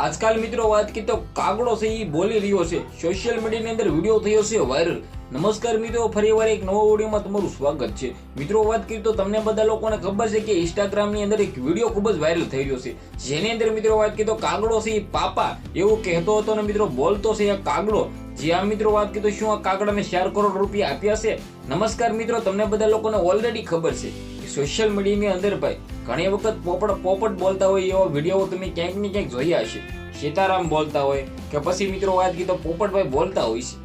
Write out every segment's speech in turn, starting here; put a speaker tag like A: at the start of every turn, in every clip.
A: આજકાલ મિત્રો વાત કરીએ તો કાગડો છે એ બોલી રહ્યો છે, સોશિયલ મીડિયાની અંદર વિડીયો થયો છે વાયરલ। નમસ્કાર મિત્રો, ફરીવાર એક નવો વિડીયોમાં તમારું સ્વાગત છે। મિત્રો વાત કરીએ તો તમને બધા લોકોને ખબર છે કે ઇન્સ્ટાગ્રામની અંદર એક વિડીયો ખૂબ જ વાયરલ થઈ રહ્યો છે, જેની અંદર મિત્રો વાત કરીએ તો કાગડો છે એ પાપા એવું કહેતો હતો અને મિત્રો બોલતો છે આ કાગડો। જે આ મિત્રો વાત કરીએ તો શું આ કાગડાને 4 કરોડ રૂપિયા આપ્યા છે? નમસ્કાર મિત્રો, તમને બધા લોકોને ઓલરેડી ખબર છે કે સોશિયલ મીડિયાની અંદર ભાઈ ઘણી વખત પોપટ બોલતા હોય એવા વિડીયો તમે ક્યાંક ને ક્યાંક જોયા હશે। સીતારામ બોલતા હોય કે પછી મિત્રો વાત કરીએ તો પોપટભાઈ બોલતા હોય છે।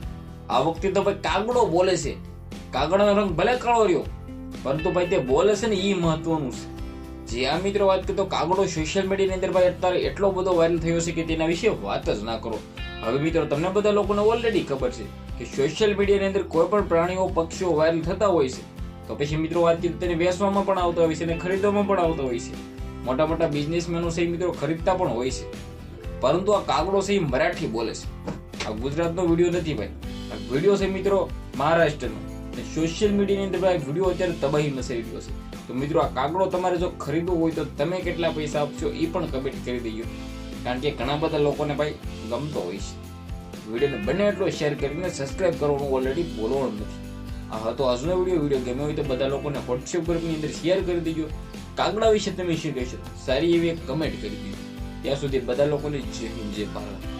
A: આ વખતે તો ભાઈ કાગડો બોલે છે। કાગડાનો રંગ ભલે કાળો રહ્યો, પરંતુ ભાઈ તે બોલે છે ને એ મહત્વનું છે। જે આ મિત્રો વાત કરીએ તો કાગડો સોશિયલ મીડિયાની અંદર ભાઈ અત્યારે એટલો બધો વાયરલ થયો છે કે તેના વિશે વાત જ ના કરો। હવે મિત્રો તમને બધા લોકોને ઓલરેડી ખબર છે કે સોશિયલ મીડિયાની અંદર કોઈ પણ પ્રાણીઓ પક્ષીઓ વાયરલ થતા હોય છે તો પછી મિત્રો વાત કરીએ તેને વેચવામાં પણ આવતા હોય છે અને ખરીદવામાં પણ આવતા હોય છે। મોટા મોટા બિઝનેસમેનો છે મિત્રો ખરીદતા પણ હોય છે, પરંતુ આ કાગડો છે એ મરાઠી બોલે છે। આ ગુજરાતનો વિડીયો નથી ભાઈ, આ વિડીયો છે મિત્રો મહારાષ્ટ્રનો। સોશિયલ મીડિયાની અંદર ભાઈ વિડીયો અત્યારે તબાહી મચાવી રહ્યો છે। તો મિત્રો આ કાગડો તમારે જો ખરીદવો હોય તો તમે કેટલા પૈસા આપશો એ પણ કમેન્ટ કરી દેજો, કારણ કે ઘણા બધા લોકોને ભાઈ ગમતો હોય છે। વિડીયોને બને એટલો શેર કરીને સબસ્ક્રાઇબ કરવાનું ઓલરેડી બોલવાનું નથી। આ હતો આજનો વિડીયો ગમ્યો હોય તો બધા લોકોને વોટ્સએપ ગ્રુપની અંદર શેર કરી દેજો। કાગડા વિશે તમે શું કહેશો સારી એવી એક કમેન્ટ કરી દેજો। ત્યાં સુધી બધા લોકોને જય હિન્દ જય ભારત।